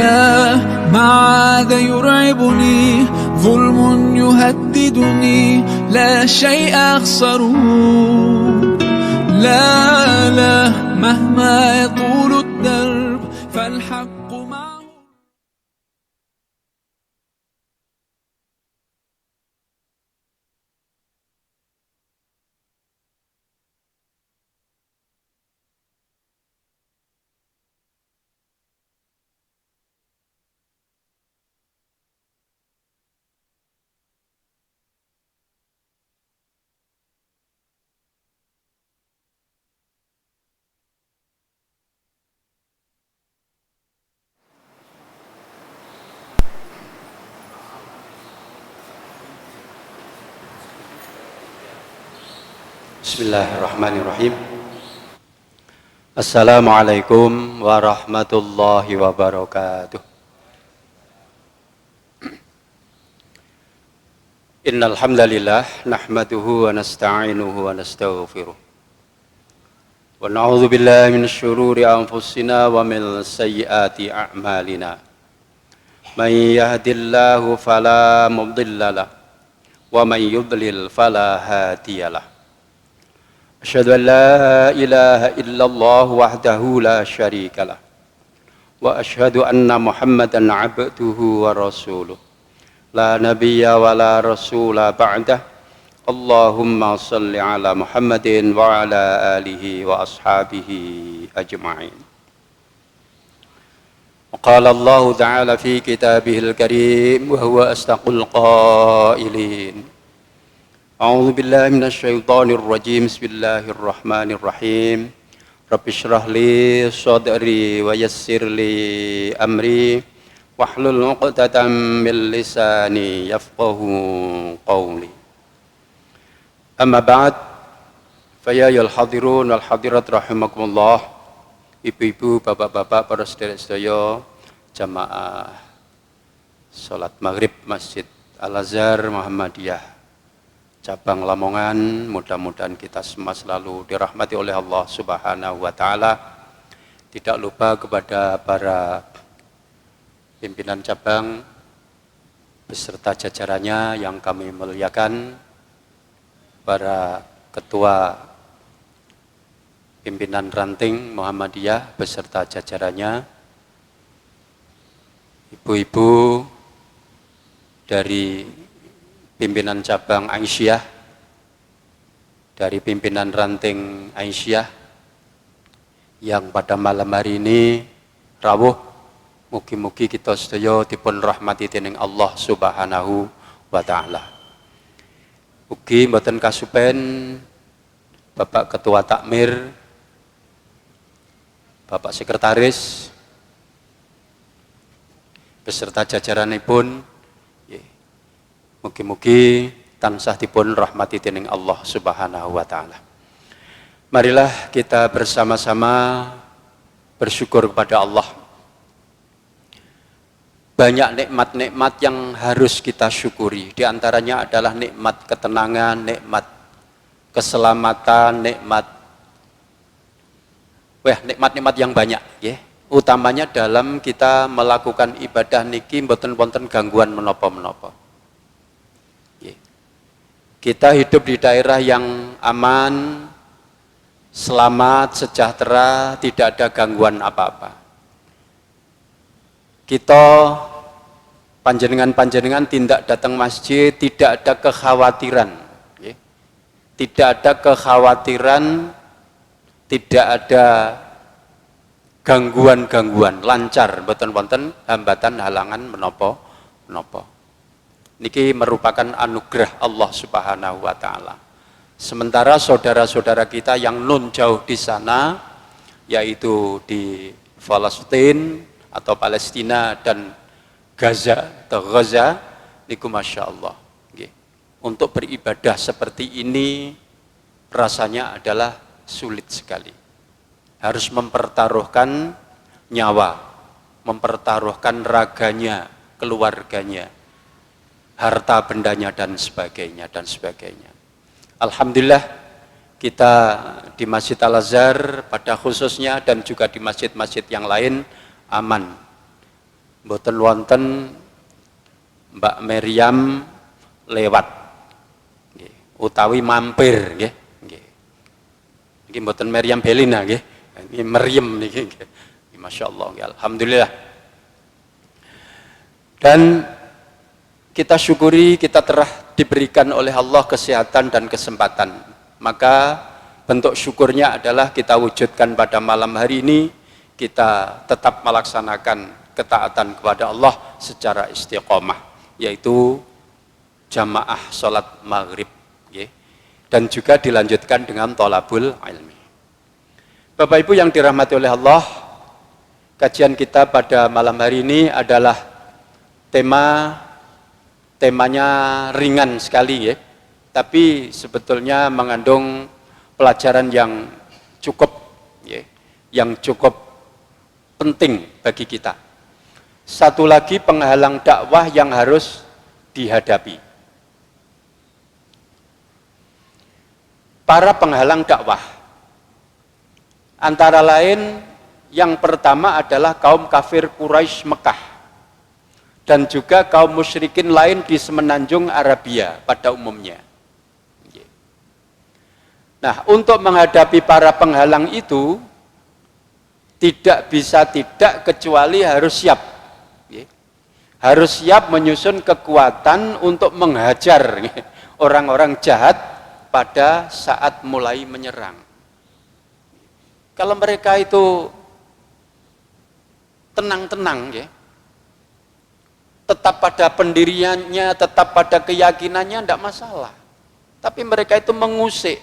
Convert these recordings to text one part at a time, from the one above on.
لا معاذ يرعبني ظلم يهددني لا شيء أخسره لا مهما يطول الدرب فالحق معه. Bismillahirrahmanirrahim. Assalamualaikum warahmatullahi wabarakatuh. Innal hamdalillah nahmaduhu wa nasta'inuhu wa nastaghfiruh. Wa na'udzu billahi minasy syururi anfusina wa min sayyiati a'malina. May yahdihillahu fala mudhillalah wa may yudlil fala hadiyalah. Asyhadu an la ilaha illallah wahdahu la syarika lah wa asyhadu anna Muhammadan abduhu wa rasuluh la nabiyya wa la rasula ba'dah. Allahumma salli ala Muhammadin wa ala alihi wa ashabihi ajma'in. Qala Allah ta'ala fi kitabihil karim wa huwa asdaqul qailin. A'udzu billahi minasy syaithanir rajim. Bismillahirrahmanirrahim. Rabbi shrah li sadri wa yassir li amri wahlul 'uqdatam min lisani yafqahu qawli. Amma ba'd. Fa ya ayyuhal hadirun wal hadirat rahimakumullah. Ibu-ibu, bapak-bapak, para sedherek-sedherek jamaah salat maghrib Masjid Al-Azhar Muhammadiyah cabang Lamongan, mudah-mudahan kita semua selalu dirahmati oleh Allah Subhanahu wa taala. Tidak lupa kepada para pimpinan cabang beserta jajarannya yang kami muliakan, para ketua pimpinan ranting Muhammadiyah beserta jajarannya, ibu-ibu dari pimpinan cabang Aisyah, dari pimpinan ranting Aisyah yang pada malam hari ini rawuh, mugi-mugi kita sedaya dipun rahmati dening Allah Subhanahu wa taala. Ugi mboten kasupen Bapak Ketua Takmir, Bapak Sekretaris beserta jajaranipun, mugi-mugi tansah dipun rahmati dening Allah Subhanahu wa taala. Marilah kita bersama-sama bersyukur kepada Allah. Banyak nikmat-nikmat yang harus kita syukuri. Di antaranya adalah nikmat ketenangan, nikmat keselamatan, nikmat-nikmat yang banyak, ya. Utamanya dalam kita melakukan ibadah niki mboten wonten gangguan menapa-menapa. Kita hidup di daerah yang aman, selamat, sejahtera, tidak ada gangguan apa-apa. Kita panjenengan tindak datang masjid, tidak ada kekhawatiran, ya. Tidak ada kekhawatiran, tidak ada gangguan-gangguan, lancar, boten-boten hambatan, halangan, menapa. Niki merupakan anugerah Allah Subhanahu wa taala. Sementara saudara-saudara kita yang nun jauh di sana, yaitu di Palestina atau Palestina dan Gaza atau Gaza, niku Masya Allah. Untuk beribadah seperti ini rasanya adalah sulit sekali. Harus mempertaruhkan nyawa, mempertaruhkan raganya, keluarganya, harta bendanya dan sebagainya. Alhamdulillah kita di Masjid Al-Azhar pada khususnya dan juga di masjid-masjid yang lain aman. Mboten wonten Mbak Meriam lewat nggih, utawi mampir nggih. Nggih. Niki mboten Meriam Belina nggih. Ini Meriem niki nggih. Masyaallah nggih, alhamdulillah. Dan kita syukuri kita telah diberikan oleh Allah kesehatan dan kesempatan. Maka bentuk syukurnya adalah kita wujudkan pada malam hari ini, kita tetap melaksanakan ketaatan kepada Allah secara istiqomah, yaitu jamaah sholat maghrib, dan juga dilanjutkan dengan thalabul ilmi. Bapak Ibu yang dirahmati oleh Allah, kajian kita pada malam hari ini adalah temanya ringan sekali, tapi sebetulnya mengandung pelajaran yang cukup penting bagi kita. Satu lagi penghalang dakwah yang harus dihadapi. Para penghalang dakwah antara lain yang pertama adalah kaum kafir Quraisy Mekah dan juga kaum musyrikin lain di semenanjung Arabia pada umumnya. Nah, untuk menghadapi para penghalang itu tidak bisa tidak kecuali harus siap. Harus siap menyusun kekuatan untuk menghajar orang-orang jahat pada saat mulai menyerang. Kalau mereka itu tenang-tenang, tetap pada pendiriannya, tetap pada keyakinannya, tidak masalah. Tapi mereka itu mengusik,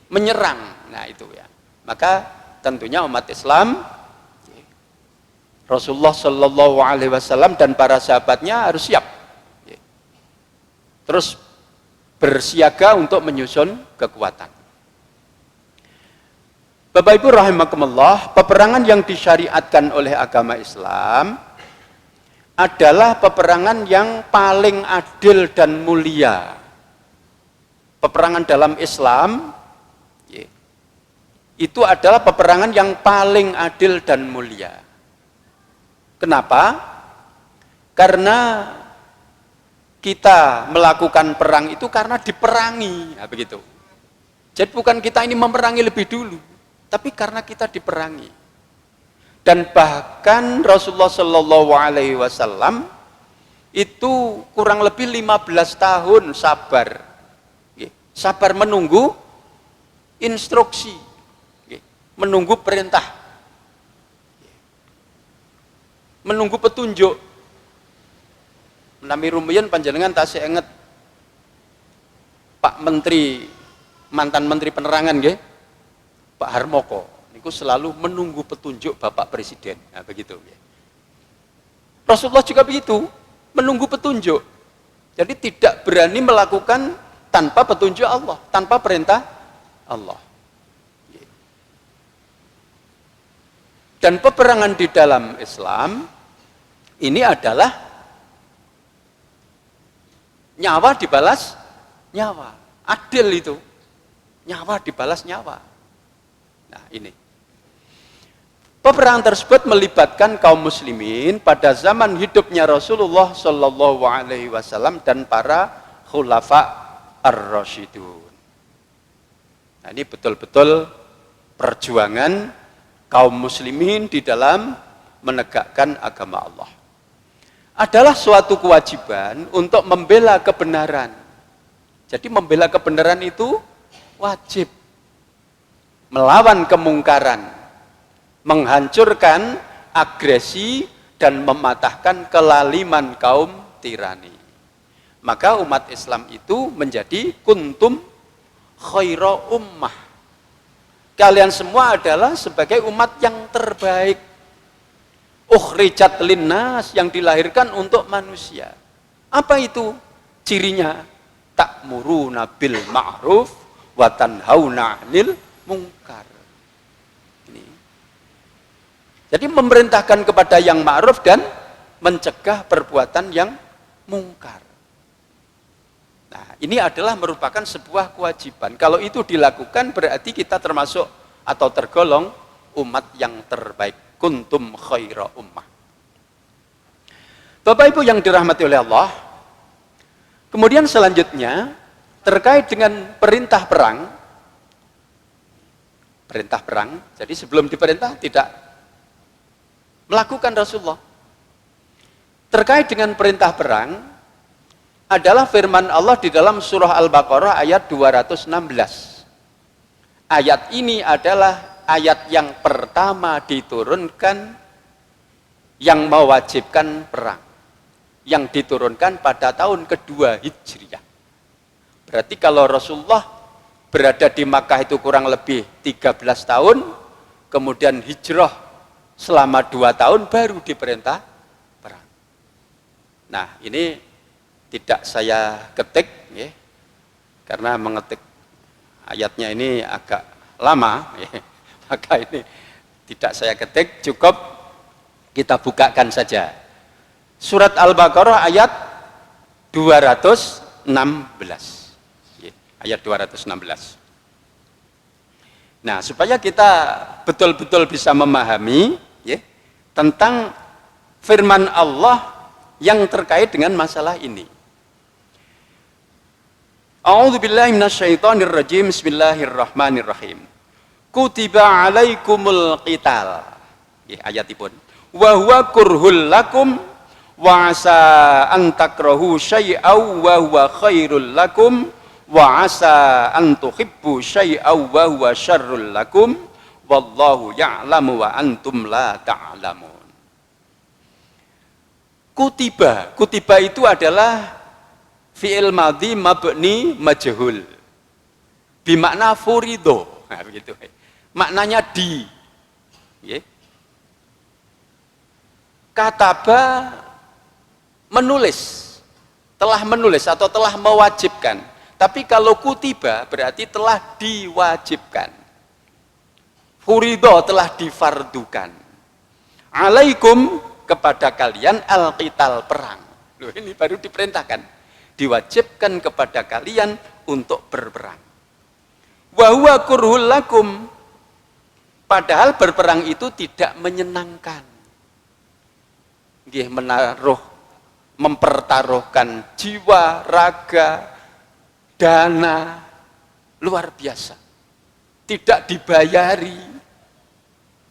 menyerang. Nah itu ya. Maka tentunya umat Islam, Rasulullah Shallallahu Alaihi Wasallam dan para sahabatnya harus siap. Terus bersiaga untuk menyusun kekuatan. Bapak Ibu rahimakumullah, peperangan yang disyariatkan oleh agama Islam adalah peperangan yang paling adil dan mulia. Peperangan dalam Islam itu adalah peperangan yang paling adil dan mulia. Kenapa? Karena kita melakukan perang itu karena diperangi, nah, begitu. Jadi bukan kita ini memerangi lebih dulu, tapi karena kita diperangi. Dan bahkan Rasulullah Shallallahu Alaihi Wasallam itu kurang lebih 15 tahun sabar, sabar menunggu instruksi, menunggu perintah, menunggu petunjuk. Nami rumiyin panjenengan tasih inget Pak Menteri, mantan Menteri Penerangan Pak Harmoko, niku selalu menunggu petunjuk Bapak Presiden. Nah, begitu. Rasulullah juga begitu, menunggu petunjuk. Jadi tidak berani melakukan tanpa petunjuk Allah, tanpa perintah Allah. Dan peperangan di dalam Islam ini adalah nyawa dibalas nyawa, adil itu, nyawa dibalas nyawa. Nah ini, peperangan tersebut melibatkan kaum muslimin pada zaman hidupnya Rasulullah Shallallahu Alaihi Wasallam dan para khulafa ar-rasyidun. Nah ini betul-betul perjuangan kaum muslimin di dalam menegakkan agama Allah. Adalah suatu kewajiban untuk membela kebenaran. Jadi membela kebenaran itu wajib. Melawan kemungkaran, menghancurkan agresi dan mematahkan kelaliman kaum tirani. Maka umat Islam itu menjadi kuntum khaira ummah. Kalian semua adalah sebagai umat yang terbaik. Ukhrijat linnas, yang dilahirkan untuk manusia. Apa itu cirinya? Ta'muruna bil ma'ruf wa tanhauna 'anil munkar. Ini. Jadi memerintahkan kepada yang ma'ruf dan mencegah perbuatan yang mungkar. Nah, ini adalah merupakan sebuah kewajiban. Kalau itu dilakukan berarti kita termasuk atau tergolong umat yang terbaik. Kuntum khaira ummah. Bapak Ibu yang dirahmati oleh Allah, kemudian selanjutnya terkait dengan perintah perang. Perintah perang, jadi sebelum diperintah tidak melakukan Rasulullah. Terkait dengan perintah perang adalah firman Allah di dalam surah Al-Baqarah ayat 216. Ayat ini adalah ayat yang pertama diturunkan yang mewajibkan perang, yang diturunkan pada tahun kedua Hijriah. Berarti kalau Rasulullah berada di Makkah itu kurang lebih 13 tahun, kemudian hijrah selama 2 tahun baru diperintah perang. Nah, ini tidak saya ketik ya, karena mengetik ayatnya ini agak lama ya, maka ini tidak saya ketik, cukup kita bukakan saja. Surat Al-Baqarah ayat 216. Ayat 216. Nah, supaya kita betul-betul bisa memahami ya, tentang firman Allah yang terkait dengan masalah ini. A'udzubillahi minasyaitonirrajim. Bismillahirrahmanirrahim. Kutiba alaikumul qital. Ya, ayatipun. Wa huwa kurhul lakum wa asa an takrahu syai'aw wa huwa khairul lakum wa asa an tuhibbu syai'aw wa huwa syarrul lakum wallahu ya'lamu wa antum la ta'lamun. Kutiba itu adalah fi'il madhi mabni majhul bimakna furido. Nah, begitu. Maknanya di. Ya. Kataba menulis, telah menulis atau telah mewajibkan. Tapi kalau kutiba berarti telah diwajibkan. Furido telah difardukan. Alaikum kepada kalian al-qital perang. Loh, ini baru diperintahkan. Diwajibkan kepada kalian untuk berperang. Wa huwa kurhul lakum. Padahal berperang itu tidak menyenangkan. Nggih, mempertaruhkan jiwa, raga, dana luar biasa. Tidak dibayari.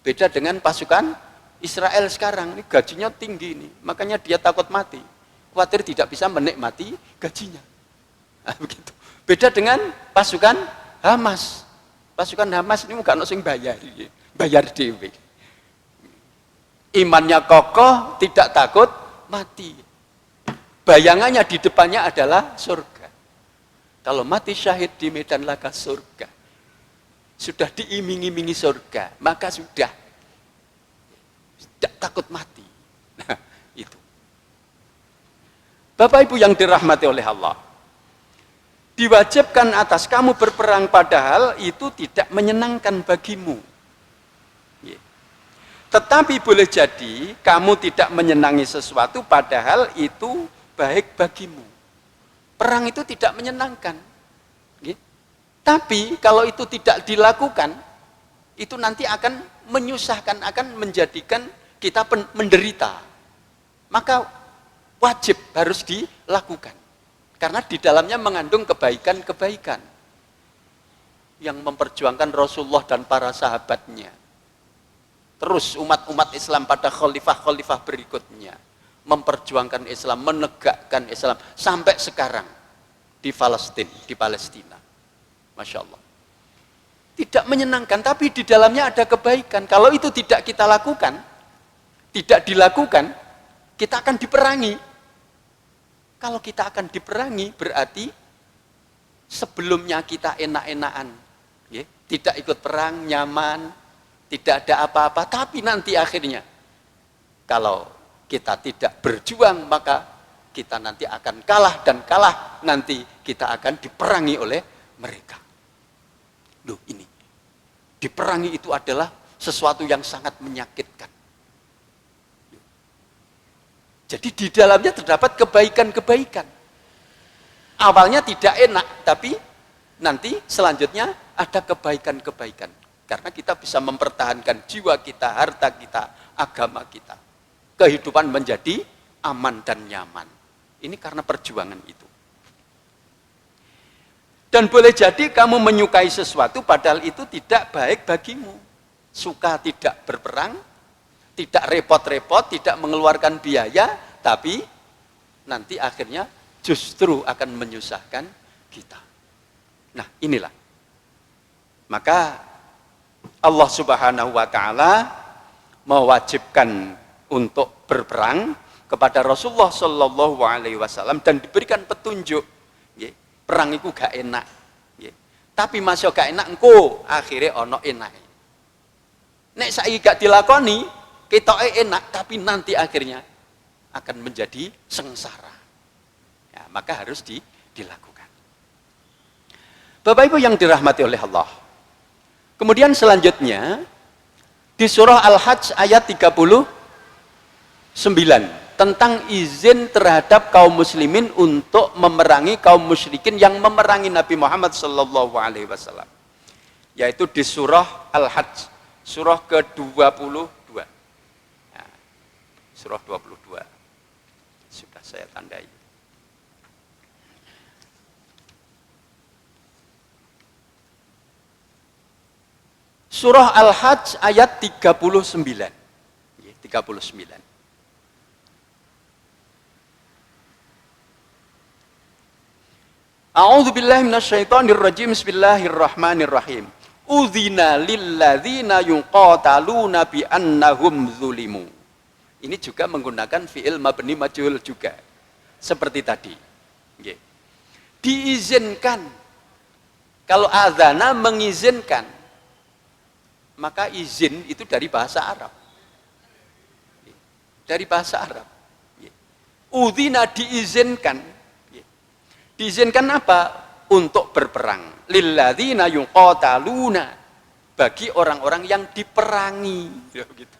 Beda dengan pasukan Israel sekarang, ini gajinya tinggi nih, makanya dia takut mati. Khawatir tidak bisa menikmati gajinya. Nah, begitu. Beda dengan pasukan Hamas. Pasukan Hamas ini bukan sing bayar dewe. Imannya kokoh, tidak takut mati. Bayangannya di depannya adalah surga. Kalau mati syahid di medan laga surga, sudah diiming-imingi surga, maka sudah tidak takut mati. Nah, itu. Bapak Ibu yang dirahmati oleh Allah, diwajibkan atas kamu berperang padahal itu tidak menyenangkan bagimu. Tetapi boleh jadi kamu tidak menyenangi sesuatu padahal itu baik bagimu. Perang itu tidak menyenangkan. Tapi kalau itu tidak dilakukan, itu nanti akan menyusahkan, akan menjadikan kita menderita. Maka wajib harus dilakukan. Karena di dalamnya mengandung kebaikan-kebaikan yang memperjuangkan Rasulullah dan para sahabatnya. Terus umat-umat Islam pada khalifah-khalifah berikutnya memperjuangkan Islam, menegakkan Islam sampai sekarang di Palestina. Masya Allah. Tidak menyenangkan, tapi di dalamnya ada kebaikan. Kalau itu tidak kita lakukan, tidak dilakukan, kita akan diperangi. Kalau kita akan diperangi, berarti sebelumnya kita enak-enakan, ya, tidak ikut perang, nyaman, tidak ada apa-apa, tapi nanti akhirnya kalau kita tidak berjuang, maka kita nanti akan kalah, dan kalah nanti kita akan diperangi oleh mereka. Loh, ini diperangi itu adalah sesuatu yang sangat menyakitkan. Jadi di dalamnya terdapat kebaikan-kebaikan. Awalnya tidak enak, tapi nanti selanjutnya ada kebaikan-kebaikan. Karena kita bisa mempertahankan jiwa kita, harta kita, agama kita. Kehidupan menjadi aman dan nyaman. Ini karena perjuangan itu. Dan boleh jadi kamu menyukai sesuatu padahal itu tidak baik bagimu. Suka tidak berperang, tidak repot-repot, tidak mengeluarkan biaya, tapi nanti akhirnya justru akan menyusahkan kita. Nah, inilah. Maka Allah Subhanahu wa taala mewajibkan untuk berperang kepada Rasulullah Shallallahu alaihi wasallam dan diberikan petunjuk. Nggih, perang itu gak enak. Nggih. Tapi masih gak enak engko akhirnya ono enak. Nek saiki gak dilakoni, ketoke enak tapi nanti akhirnya akan menjadi sengsara. Ya, maka harus dilakukan. Bapak Ibu yang dirahmati oleh Allah. Kemudian selanjutnya di surah Al-Hajj ayat 39 tentang izin terhadap kaum muslimin untuk memerangi kaum musyrikin yang memerangi Nabi Muhammad sallallahu alaihi wasallam. Yaitu di surah Al-Hajj, surah ke-22. Nah, surah 22. Sudah saya tandai. Surah Al-Hajj ayat 39. 39. A'udzu billahi minasyaitonir rajim. Bismillahirrahmanirrahim. Udzina lilladzina yuqataluna bi annahum zulimu. Ini juga menggunakan fi'il mabni majhul juga. Seperti tadi. Nggih. Diizinkan. Kalau adzana mengizinkan, maka izin itu dari bahasa Arab. Dari bahasa Arab. Udzina diizinkan. Diizinkan apa? Untuk berperang. Lilladzina yuqataluna, bagi orang-orang yang diperangi. Gitu.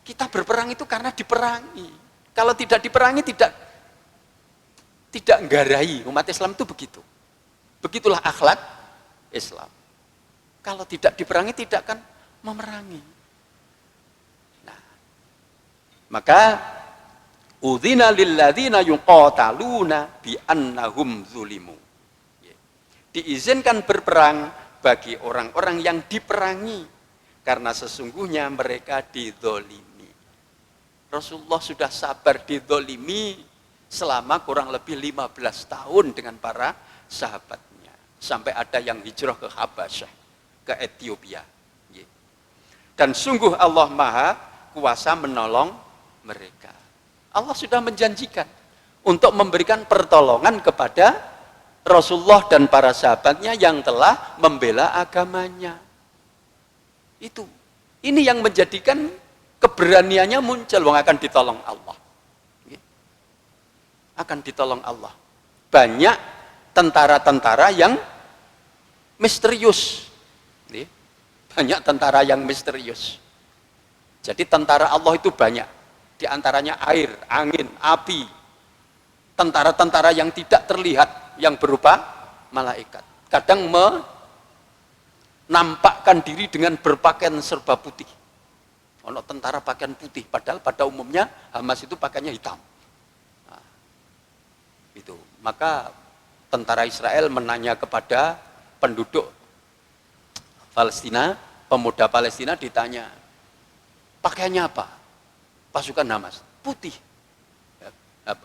Kita berperang itu karena diperangi. Kalau tidak diperangi tidak nggarai. Umat Islam itu begitu. Begitulah akhlak Islam. Kalau tidak diperangi tidak akan memerangi. Nah, maka udzina lilladzina yuqataluna bi annahum zulimu. Diizinkan berperang bagi orang-orang yang diperangi karena sesungguhnya mereka dizolimi. Rasulullah sudah sabar dizolimi selama kurang lebih 15 tahun dengan para sahabatnya. Sampai ada yang hijrah ke Habasyah, ke Ethiopia. Dan sungguh Allah Maha kuasa menolong mereka. Allah sudah menjanjikan untuk memberikan pertolongan kepada Rasulullah dan para sahabatnya yang telah membela agamanya. Itu. Ini yang menjadikan keberaniannya muncul. Akan ditolong Allah. Akan ditolong Allah. Banyak tentara-tentara yang misterius. Banyak tentara yang misterius. Jadi tentara Allah itu banyak. Di antaranya air, angin, api. Tentara-tentara yang tidak terlihat, yang berupa malaikat. Kadang menampakkan diri dengan berpakaian serba putih. Ono tentara pakaian putih, padahal pada umumnya Hamas itu pakaiannya hitam. Nah, itu. Maka tentara Israel menanya kepada penduduk Palestina, pemuda Palestina ditanya, pakaiannya apa? Pasukan Hamas, putih.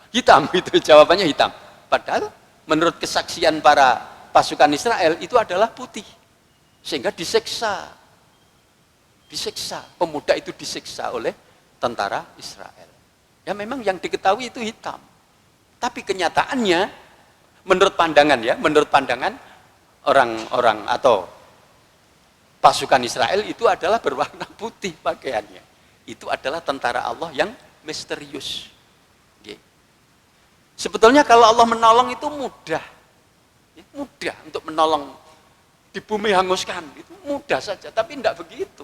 Hitam, itu jawabannya hitam. Padahal menurut kesaksian para pasukan Israel itu adalah putih. Sehingga disiksa. Disiksa, pemuda itu disiksa oleh tentara Israel. Ya memang yang diketahui itu hitam. Tapi kenyataannya menurut pandangan orang-orang atau pasukan Israel itu adalah berwarna putih pakaiannya. Itu adalah tentara Allah yang misterius. Sebetulnya kalau Allah menolong itu mudah. Mudah untuk menolong di bumi hanguskan. Itu mudah saja, tapi tidak begitu.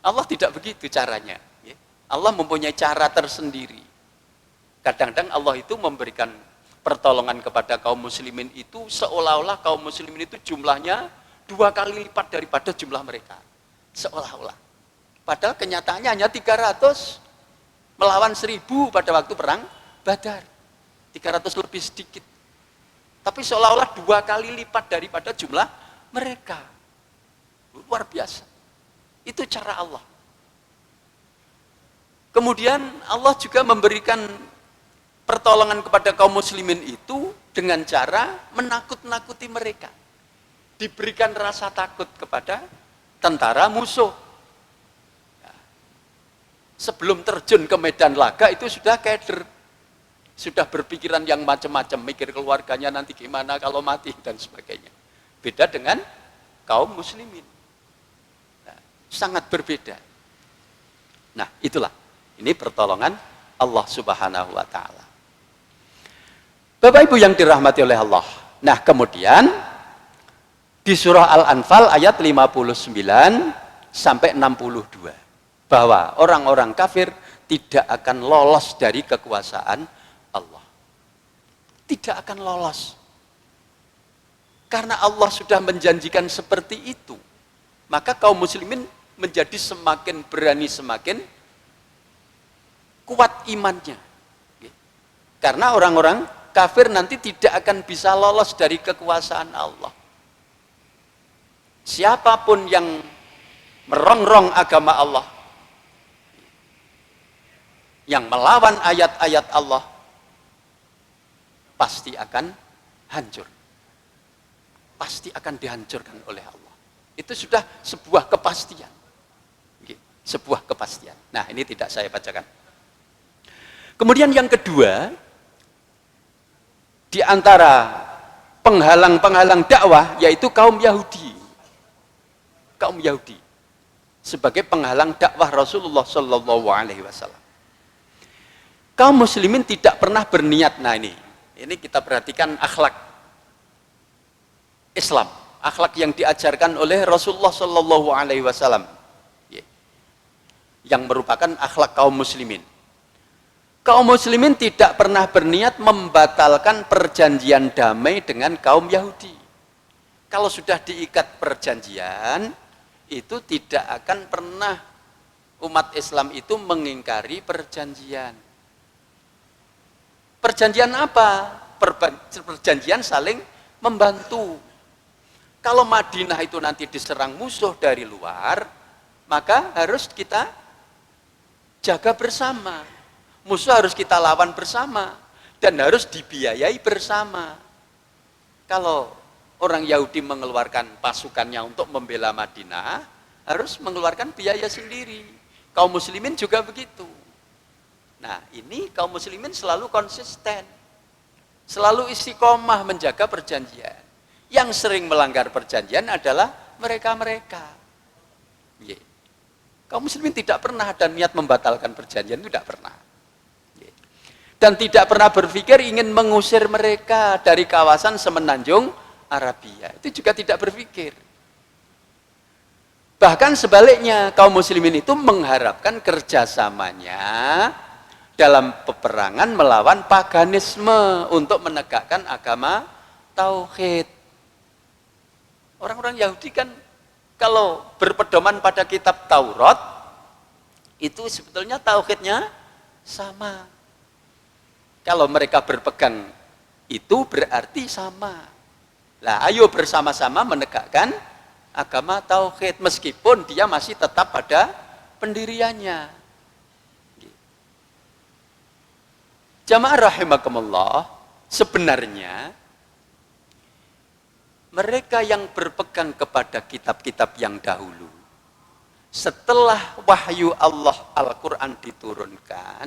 Allah tidak begitu caranya. Allah mempunyai cara tersendiri. Kadang-kadang Allah itu memberikan pertolongan kepada kaum muslimin itu seolah-olah kaum muslimin itu jumlahnya 2 kali lipat daripada jumlah mereka. Seolah-olah. Padahal kenyataannya hanya 300. Melawan 1000 pada waktu perang Badar. 300 lebih sedikit. Tapi seolah-olah 2 kali lipat daripada jumlah mereka. Luar biasa. Itu cara Allah. Kemudian Allah juga memberikan pertolongan kepada kaum muslimin itu dengan cara menakut-nakuti mereka. Diberikan rasa takut kepada tentara musuh. Sebelum terjun ke medan laga itu sudah keder. Sudah berpikiran yang macam-macam, mikir keluarganya nanti gimana kalau mati dan sebagainya. Beda dengan kaum muslimin. Nah, sangat berbeda. Nah, itulah. Ini pertolongan Allah Subhanahu wa taala. Bapak Ibu yang dirahmati oleh Allah. Nah, kemudian di surah Al-Anfal ayat 59 sampai 62 bahwa orang-orang kafir tidak akan lolos dari kekuasaan Allah. Tidak akan lolos. Karena Allah sudah menjanjikan seperti itu. Maka kaum muslimin menjadi semakin berani, semakin kuat imannya. Karena orang-orang kafir nanti tidak akan bisa lolos dari kekuasaan Allah. Siapapun yang merongrong agama Allah, yang melawan ayat-ayat Allah, pasti akan hancur. Pasti akan dihancurkan oleh Allah. Itu sudah sebuah kepastian. Sebuah kepastian. Nah, ini tidak saya bacakan. Kemudian yang kedua, di antara penghalang-penghalang dakwah yaitu kaum Yahudi. Kaum Yahudi sebagai penghalang dakwah Rasulullah Shallallahu Alaihi Wasallam. Kaum muslimin tidak pernah berniat. Nah, ini kita perhatikan akhlak Islam, akhlak yang diajarkan oleh Rasulullah Shallallahu Alaihi Wasallam, yang merupakan akhlak kaum muslimin. Kaum muslimin tidak pernah berniat membatalkan perjanjian damai dengan kaum Yahudi. Kalau sudah diikat perjanjian, itu tidak akan pernah umat Islam itu mengingkari perjanjian. Perjanjian apa? Perjanjian saling membantu. Kalau Madinah itu nanti diserang musuh dari luar, maka harus kita jaga bersama. Musuh harus kita lawan bersama dan harus dibiayai bersama. Kalau orang Yahudi mengeluarkan pasukannya untuk membela Madinah, harus mengeluarkan biaya sendiri. Kaum muslimin juga begitu. Nah, ini kaum muslimin selalu konsisten. Selalu istiqomah menjaga perjanjian. Yang sering melanggar perjanjian adalah mereka-mereka. Kaum muslimin tidak pernah ada niat membatalkan perjanjian, itu tidak pernah. Dan tidak pernah berpikir ingin mengusir mereka dari kawasan semenanjung Arabia. Itu juga tidak berpikir. Bahkan sebaliknya, kaum muslimin itu mengharapkan kerjasamanya dalam peperangan melawan paganisme untuk menegakkan agama tauhid. Orang-orang Yahudi kan kalau berpedoman pada kitab Taurat, itu sebetulnya tauhidnya sama. Kalau mereka berpegang itu berarti sama. Lah, ayo bersama-sama menegakkan agama tauhid meskipun dia masih tetap pada pendiriannya. Jamaah rahimakumullah, sebenarnya mereka yang berpegang kepada kitab-kitab yang dahulu, setelah wahyu Allah Al-Quran diturunkan,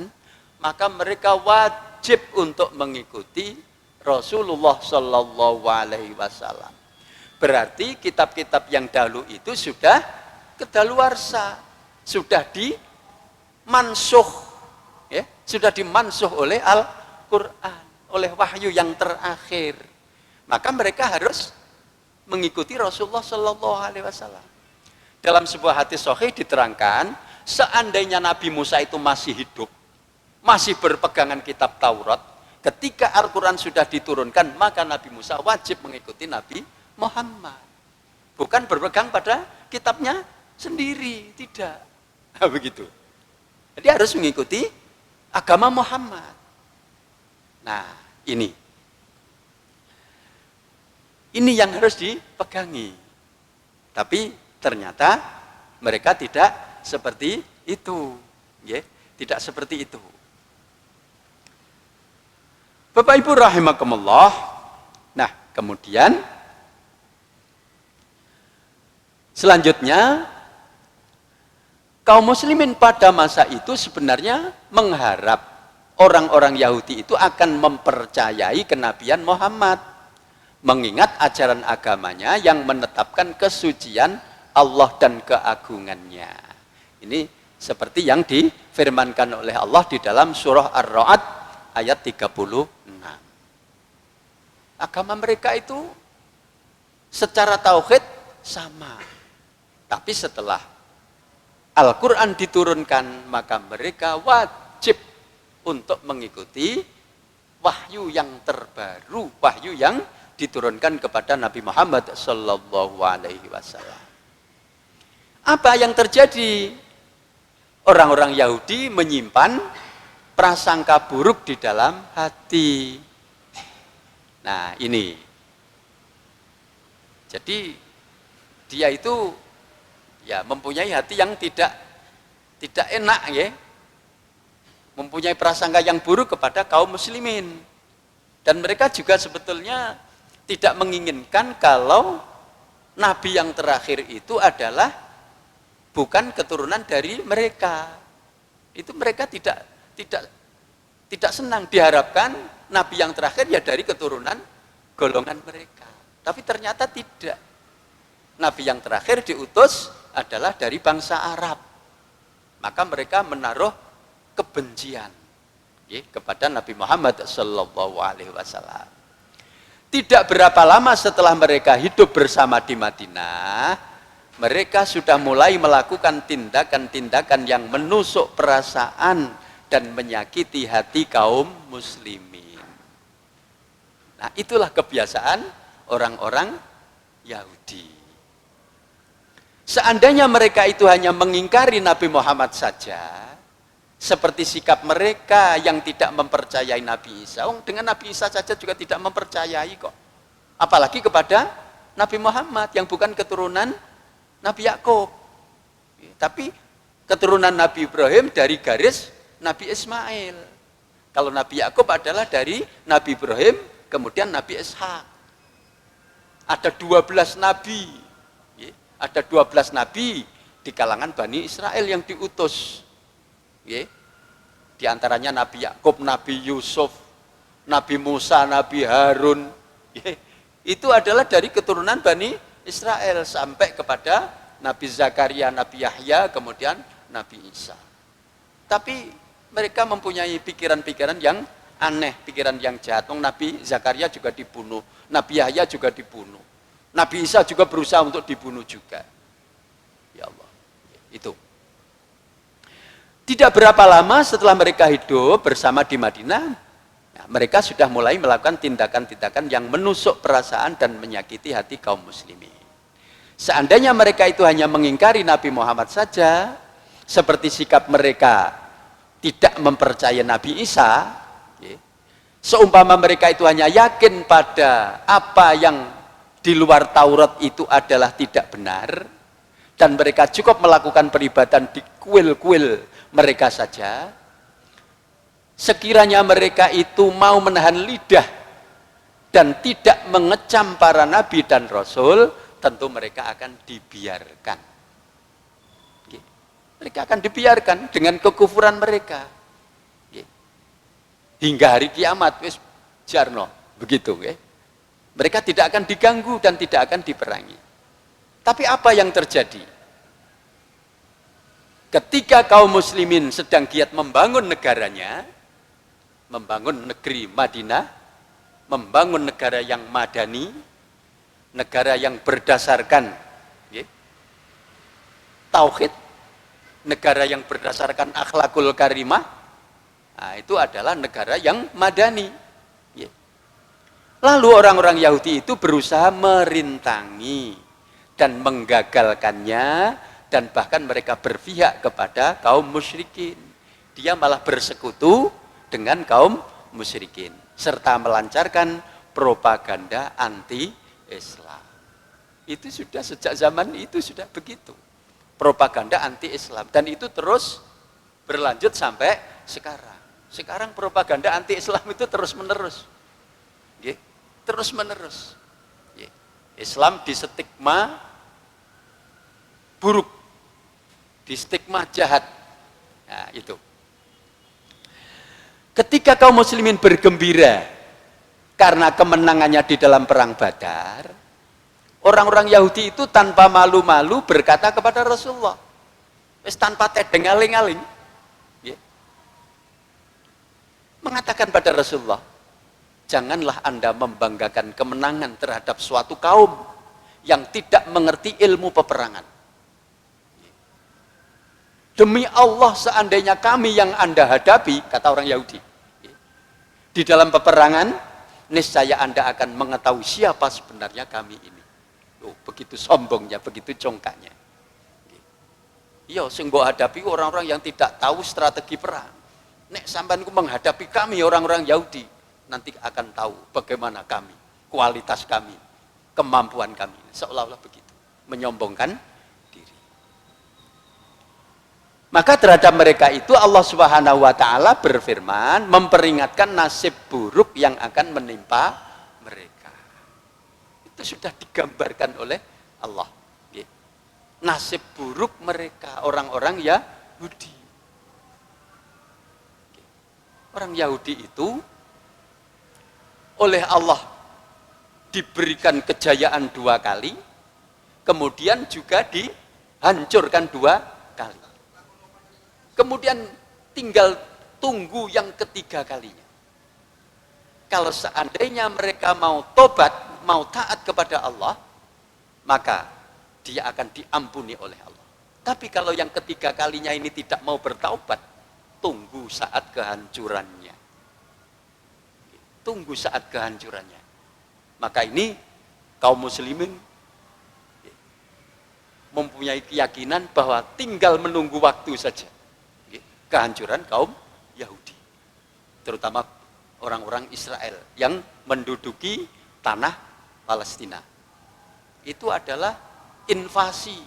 maka mereka wajib untuk mengikuti Rasulullah Shallallahu Alaihi Wasallam. Berarti kitab-kitab yang dahulu itu sudah kedaluarsa, sudah dimansuh, ya, sudah dimansuh oleh Al-Quran, oleh wahyu yang terakhir. Maka mereka harus mengikuti Rasulullah Shallallahu Alaihi Wasallam. Dalam sebuah hadis sahih diterangkan, seandainya Nabi Musa itu masih hidup, masih berpegangan kitab Taurat, ketika Al-Quran sudah diturunkan, maka Nabi Musa wajib mengikuti Nabi Muhammad. Bukan berpegang pada kitabnya sendiri, tidak. Nah, begitu. Jadi harus mengikuti agama Muhammad. Nah, ini yang harus dipegangi. Tapi ternyata mereka tidak seperti itu, ya, tidak seperti itu. Bapak Ibu rahimakumullah. Nah, kemudian selanjutnya kaum muslimin pada masa itu sebenarnya mengharap orang-orang Yahudi itu akan mempercayai kenabian Muhammad, mengingat ajaran agamanya yang menetapkan kesucian Allah dan keagungannya. Ini seperti yang difirmankan oleh Allah di dalam surah Ar-Ra'd ayat 36. Agama mereka itu secara tauhid sama. Tapi setelah Al-Quran diturunkan, maka mereka wajib untuk mengikuti wahyu yang terbaru, wahyu yang diturunkan kepada Nabi Muhammad Sallallahu Alaihi Wasallam. Apa yang terjadi? Orang-orang Yahudi menyimpan prasangka buruk di dalam hati. Nah, ini. Jadi dia itu ya mempunyai hati yang tidak enak, ya. Mempunyai prasangka yang buruk kepada kaum muslimin. Dan mereka juga sebetulnya tidak menginginkan kalau nabi yang terakhir itu adalah bukan keturunan dari mereka. Itu mereka tidak senang. Diharapkan nabi yang terakhir ya dari keturunan golongan mereka. Tapi ternyata tidak. Nabi yang terakhir diutus adalah dari bangsa Arab. Maka mereka menaruh kebencian, ya, kepada Nabi Muhammad Sallallahu Alaihi Wasallam. Tidak berapa lama setelah mereka hidup bersama di Madinah, mereka sudah mulai melakukan tindakan-tindakan yang menusuk perasaan dan menyakiti hati kaum muslimin. Nah, itulah kebiasaan orang-orang Yahudi. Seandainya mereka itu hanya mengingkari Nabi Muhammad saja, seperti sikap mereka yang tidak mempercayai Nabi Isa. Dengan Nabi Isa saja juga tidak mempercayai kok. Apalagi kepada Nabi Muhammad yang bukan keturunan Nabi Yakub. Tapi keturunan Nabi Ibrahim dari garis Nabi Ismail. Kalau Nabi Yakub adalah dari Nabi Ibrahim, kemudian Nabi Ishak. Ada 12 nabi. Ada 12 nabi di kalangan Bani Israel yang diutus. Di antaranya Nabi Yakub, Nabi Yusuf, Nabi Musa, Nabi Harun. Itu adalah dari keturunan Bani Israel sampai kepada Nabi Zakaria, Nabi Yahya, kemudian Nabi Isa. Tapi mereka mempunyai pikiran-pikiran yang aneh, pikiran yang jahat. Nabi Zakaria juga dibunuh, Nabi Yahya juga dibunuh, Nabi Isa juga berusaha untuk dibunuh juga. Ya Allah, itu. Tidak berapa lama setelah mereka hidup bersama di Madinah, mereka sudah mulai melakukan tindakan-tindakan yang menusuk perasaan dan menyakiti hati kaum muslimin. Seandainya mereka itu hanya mengingkari Nabi Muhammad saja, seperti sikap mereka tidak mempercayai Nabi Isa, seumpama mereka itu hanya yakin pada apa yang di luar Taurat itu adalah tidak benar, dan mereka cukup melakukan peribadatan di kuil-kuil mereka saja, sekiranya mereka itu mau menahan lidah dan tidak mengecam para nabi dan rasul, tentu mereka akan dibiarkan. Mereka akan dibiarkan dengan kekufuran mereka hingga hari kiamat, wis jarno begitu. Mereka tidak akan diganggu dan tidak akan diperangi. Tapi apa yang terjadi? Ketika kaum muslimin sedang giat membangun negaranya, membangun negeri Madinah, membangun negara yang madani, negara yang berdasarkan tauhid, negara yang berdasarkan akhlakul karimah, nah, itu adalah negara yang madani. Lalu orang-orang Yahudi itu berusaha merintangi dan menggagalkannya, dan bahkan mereka berpihak kepada kaum musyrikin. Dia malah bersekutu dengan kaum musyrikin serta melancarkan propaganda anti-Islam. Itu sudah sejak zaman itu sudah begitu. Propaganda anti-Islam dan itu terus berlanjut sampai sekarang. Sekarang propaganda anti-Islam itu terus-menerus. Terus-menerus. Islam distigma buruk, distigma jahat. Nah, itu. Ketika kaum muslimin bergembira karena kemenangannya di dalam perang Badar, orang-orang Yahudi itu tanpa malu-malu berkata kepada Rasulullah, wis tanpa tedeng aling-aling, mengatakan pada Rasulullah, janganlah Anda membanggakan kemenangan terhadap suatu kaum yang tidak mengerti ilmu peperangan. Demi Allah, seandainya kami yang Anda hadapi, kata orang Yahudi, di dalam peperangan, niscaya Anda akan mengetahui siapa sebenarnya kami ini. Oh, begitu sombongnya, begitu congkaknya. Iya, sing mbok hadapi orang-orang yang tidak tahu strategi perang. Nek sampean ku menghadapi kami orang-orang Yahudi, nanti akan tahu bagaimana kami, kualitas kami, kemampuan kami. Seolah-olah begitu, menyombongkan. Maka terhadap mereka itu Allah Subhanahu wa taala berfirman memperingatkan nasib buruk yang akan menimpa mereka. Itu sudah digambarkan oleh Allah. Nasib buruk mereka orang-orang Yahudi. Orang Yahudi itu oleh Allah diberikan kejayaan 2 kali, kemudian juga dihancurkan 2 kali. Kemudian tinggal tunggu yang ketiga kalinya. Kalau seandainya mereka mau tobat, mau taat kepada Allah, maka dia akan diampuni oleh Allah. Tapi kalau yang ketiga kalinya ini tidak mau bertaubat, tunggu saat kehancurannya. Tunggu saat kehancurannya. Maka ini kaum muslimin mempunyai keyakinan bahwa tinggal menunggu waktu saja kehancuran kaum Yahudi, terutama orang-orang Israel yang menduduki tanah Palestina. Itu adalah invasi,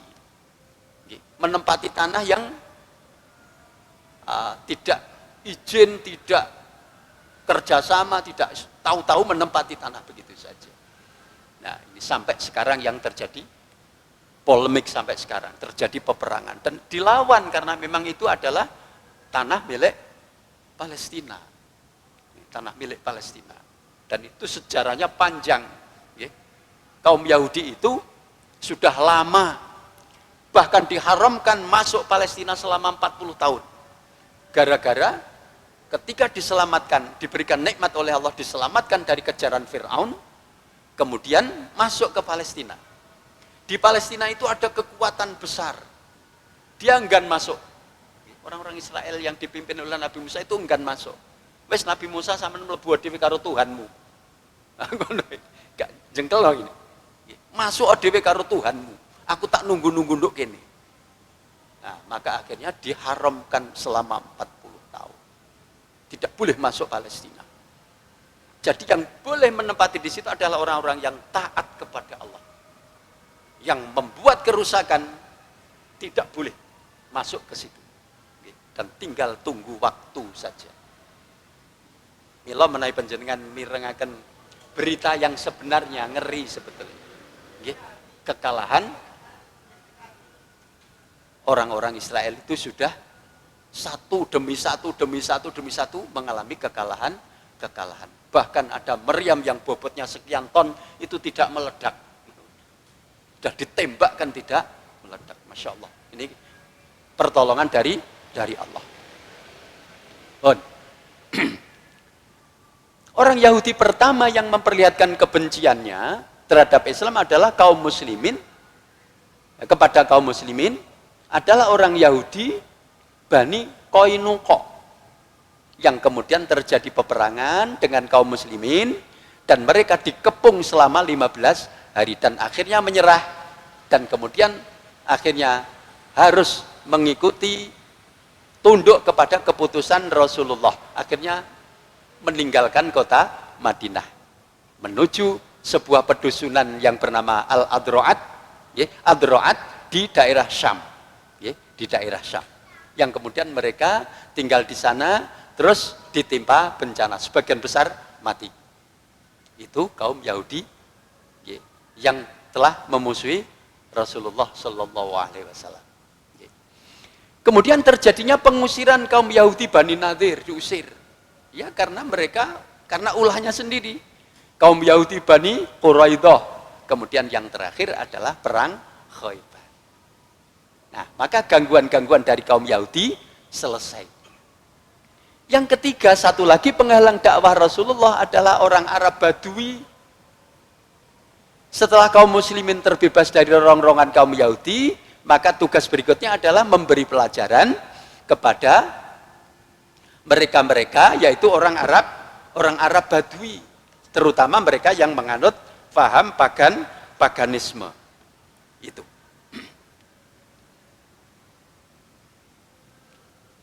menempati tanah yang tidak izin, tidak kerjasama, tidak tahu-tahu menempati tanah begitu saja. Nah, ini sampai sekarang yang terjadi polemik, sampai sekarang terjadi peperangan dan dilawan karena memang itu adalah tanah milik Palestina, tanah milik Palestina, dan itu sejarahnya panjang. Kaum Yahudi itu sudah lama, bahkan diharamkan masuk Palestina selama 40 tahun. Gara-gara ketika diselamatkan, diberikan nikmat oleh Allah, diselamatkan dari kejaran Fir'aun, kemudian masuk ke Palestina. Di Palestina itu ada kekuatan besar, dia enggan masuk. Orang-orang Israel yang dipimpin oleh Nabi Musa itu enggan masuk. Wes Nabi Musa sampeyan mlebu dhewe karo Tuhanmu. Ngono gak jengkel loh ini. Masuk dhewe karo Tuhanmu. Aku tak nunggu-nunggu nduk kene. Nah, maka akhirnya diharamkan selama 40 tahun. Tidak boleh masuk Palestina. Jadi yang boleh menempati di situ adalah orang-orang yang taat kepada Allah. Yang membuat kerusakan tidak boleh masuk ke situ. Dan tinggal tunggu waktu saja. Mila menawi panjenengan mirengaken berita yang sebenarnya, ngeri sebetulnya. Kekalahan orang-orang Israel itu sudah satu demi satu mengalami kekalahan. Bahkan ada meriam yang bobotnya sekian ton itu tidak meledak. Sudah ditembakkan tidak meledak. Masya Allah. Ini pertolongan dari Allah. Orang Yahudi pertama yang memperlihatkan kebenciannya terhadap Islam adalah kaum muslimin. Kepada kaum muslimin adalah orang Yahudi Bani Qainuqa, yang kemudian terjadi peperangan dengan kaum muslimin dan mereka dikepung selama 15 hari dan akhirnya menyerah dan kemudian akhirnya harus mengikuti tunduk kepada keputusan Rasulullah. Akhirnya meninggalkan kota Madinah, menuju sebuah pedusunan yang bernama Al-Adro'at, Adro'at di daerah Syam, di daerah Syam. Yang kemudian mereka tinggal di sana, terus ditimpa bencana, sebagian besar mati. Itu kaum Yahudi yang telah memusuhi Rasulullah Shallallahu Alaihi Wasallam. Kemudian terjadinya pengusiran kaum Yahudi Bani Nadir, diusir. Ya, karena ulahnya sendiri. Kaum Yahudi Bani Quraidah. Kemudian yang terakhir adalah perang Khaybar. Nah, maka gangguan-gangguan dari kaum Yahudi selesai. Yang ketiga, satu lagi penghalang dakwah Rasulullah adalah orang Arab Badui. Setelah kaum muslimin terbebas dari rongrongan kaum Yahudi, maka tugas berikutnya adalah memberi pelajaran kepada mereka-mereka, yaitu orang Arab Badui, terutama mereka yang menganut paham paganisme. Itu.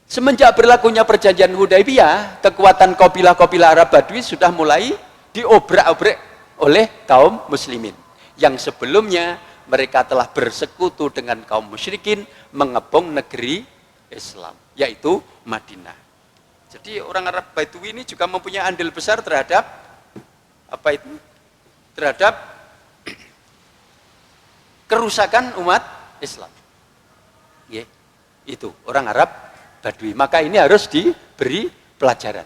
Semenjak berlakunya perjanjian Hudaybiyah, kekuatan kabilah-kabilah Arab Badui sudah mulai diobrak-abrik oleh kaum muslimin yang sebelumnya mereka telah bersekutu dengan kaum musyrikin mengepung negeri Islam, yaitu Madinah. Jadi orang Arab Badui ini juga mempunyai andil besar terhadap apa itu? Terhadap kerusakan umat Islam. Itu orang Arab Badui. Maka ini harus diberi pelajaran.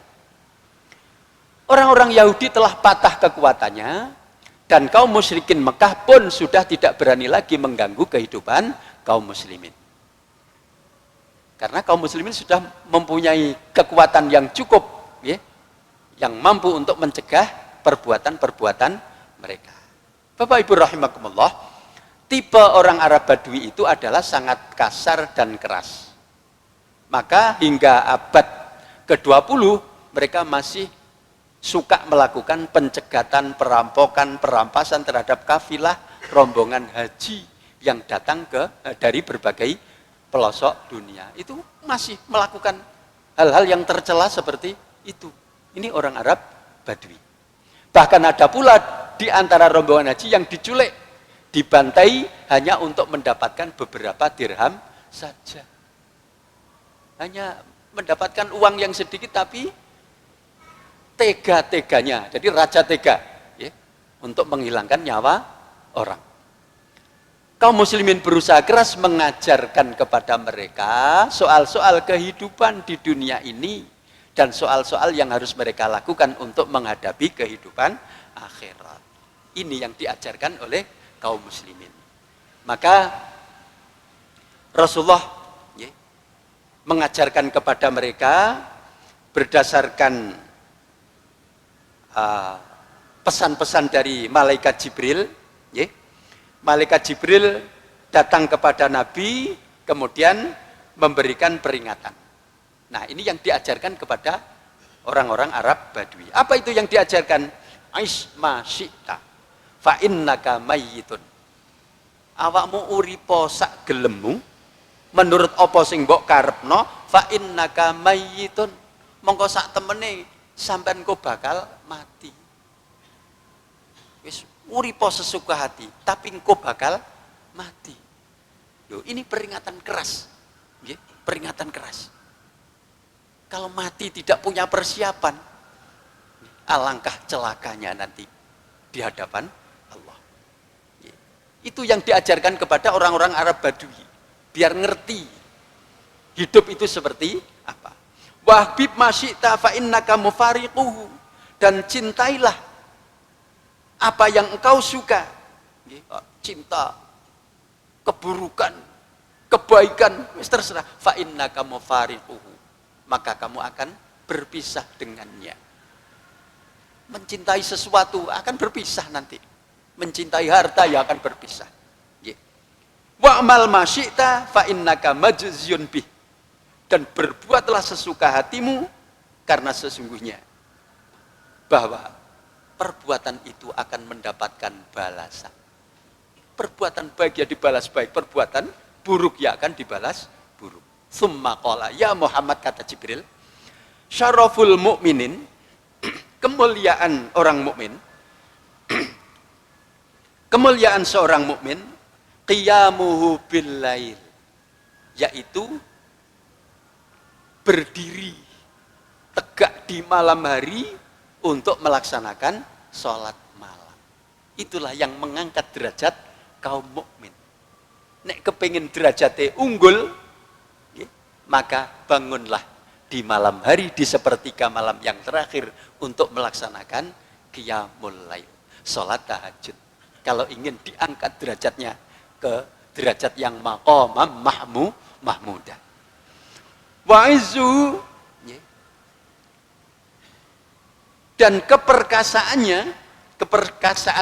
Orang-orang Yahudi telah patah kekuatannya, dan kaum musyrikin Mekah pun sudah tidak berani lagi mengganggu kehidupan kaum muslimin. Karena kaum muslimin sudah mempunyai kekuatan yang cukup, yang mampu untuk mencegah perbuatan-perbuatan mereka. Bapak Ibu rahimakumullah, tipe orang Arab Badui itu adalah sangat kasar dan keras. Maka hingga abad ke-20 mereka masih suka melakukan pencegatan, perampokan, perampasan terhadap kafilah rombongan haji yang datang dari berbagai pelosok dunia. Itu masih melakukan hal-hal yang tercela seperti itu. Ini orang Arab Badui. Bahkan ada pula di antara rombongan haji yang diculik, dibantai hanya untuk mendapatkan beberapa dirham saja. Hanya mendapatkan uang yang sedikit, tapi tega-teganya, jadi raja tega, untuk menghilangkan nyawa orang. Kaum muslimin berusaha keras mengajarkan kepada mereka soal-soal kehidupan di dunia ini dan soal-soal yang harus mereka lakukan untuk menghadapi kehidupan akhirat. Ini yang diajarkan oleh kaum muslimin. Maka Rasulullah mengajarkan kepada mereka berdasarkan pesan-pesan dari malaikat Jibril. Malaikat Jibril datang kepada Nabi, kemudian memberikan peringatan. Nah, ini yang diajarkan kepada orang-orang Arab Badui. Apa itu yang diajarkan? Aish ma syi'ta fa innaka mayyitun. Awakmu uripo sak gelemu menurut apa sing mbok karepno, fa innaka mayyitun. Mongko sak temene sampean kok bakal mati. Wis uripo sesuka hati, tapi engkau bakal mati. Loh, ini peringatan keras. Peringatan keras. Kalau mati tidak punya persiapan, alangkah celakanya nanti di hadapan Allah. Itu yang diajarkan kepada orang-orang Arab Badui, biar ngerti hidup itu seperti apa. Wahbib masyita fa innaka mufariquhu, dan cintailah apa yang engkau suka. Cinta, keburukan, kebaikan, terserah. Fa innaka mufariquhu, maka kamu akan berpisah dengannya. Mencintai sesuatu akan berpisah nanti. Mencintai harta ya akan berpisah. Wa'mal ma syi'ta fa innaka majziyun bih, dan berbuatlah sesuka hatimu, karena sesungguhnya bahwa perbuatan itu akan mendapatkan balasan. Perbuatan baik ya dibalas baik, perbuatan buruk ya akan dibalas buruk. Summa qala, ya Muhammad, kata Jibril, syaraful mu'minin, kemuliaan orang mukmin, kemuliaan seorang mukmin, qiyamuhu bil lail, yaitu berdiri tegak di malam hari untuk melaksanakan sholat malam. Itulah yang mengangkat derajat kaum mukmin. Nek kepengin derajate unggul, maka bangunlah di malam hari, di sepertiga malam yang terakhir untuk melaksanakan qiyamul lail, sholat tahajud. Kalau ingin diangkat derajatnya ke derajat yang maqamam mahmudah. Wa'izu, dan keperkasaan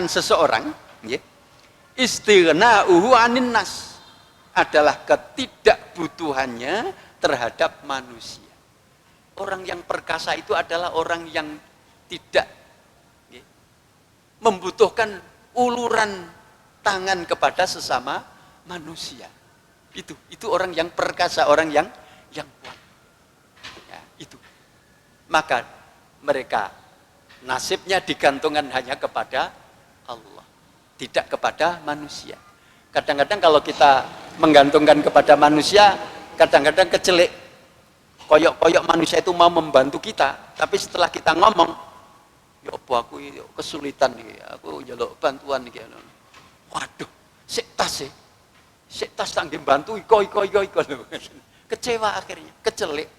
seseorang, istighna'uhu 'anin nas, adalah ketidakbutuhannya terhadap manusia. Orang yang perkasa itu adalah orang yang tidak membutuhkan uluran tangan kepada sesama manusia. Itu orang yang perkasa, orang yang kuat. Ya, itu. Maka mereka nasibnya digantungkan hanya kepada Allah, tidak kepada manusia. Kadang-kadang kalau kita menggantungkan kepada manusia, kadang-kadang kecelek. Koyok-koyok manusia itu mau membantu kita, tapi setelah kita ngomong, ya apa aku kesulitan nih, aku njaluk bantuan nih. Waduh, sik tas tangge bantu iko. Kecewa akhirnya, kecelek.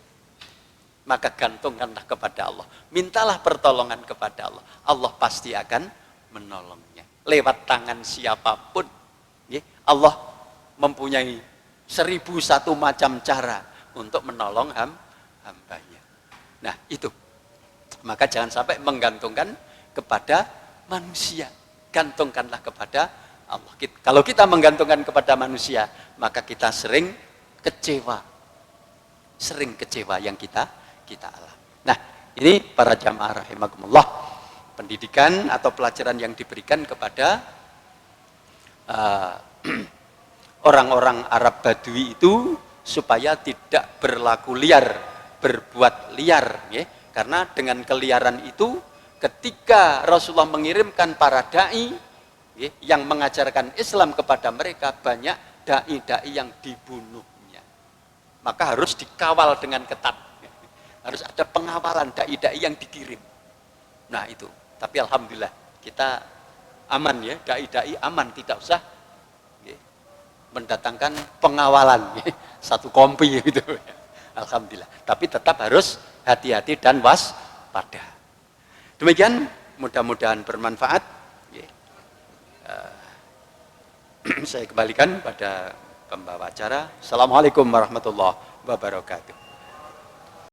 Maka gantungkanlah kepada Allah. Mintalah pertolongan kepada Allah. Allah pasti akan menolongnya. Lewat tangan siapapun. Allah mempunyai 1001 macam cara untuk menolong hambanya. Nah itu. Maka jangan sampai menggantungkan kepada manusia. Gantungkanlah kepada Allah. Kalau kita menggantungkan kepada manusia, maka kita sering kecewa. Sering kecewa yang kita alami. Nah, ini para jamaah rahimakumullah, pendidikan atau pelajaran yang diberikan kepada orang-orang Arab Badui itu supaya tidak berlaku liar, berbuat liar, ya. Karena dengan keliaran itu, ketika Rasulullah mengirimkan para dai, ya, yang mengajarkan Islam kepada mereka, banyak dai-dai yang dibunuhnya. Maka harus dikawal dengan ketat. Harus ada pengawalan dai-dai yang dikirim. Nah itu. Tapi alhamdulillah kita aman, ya, dai-dai aman, tidak usah mendatangkan pengawalan, satu kompi gitu. Alhamdulillah. Tapi tetap harus hati-hati dan waspada. Demikian, mudah-mudahan bermanfaat. Saya kembalikan pada pembawa acara. Assalamualaikum warahmatullahi wabarakatuh.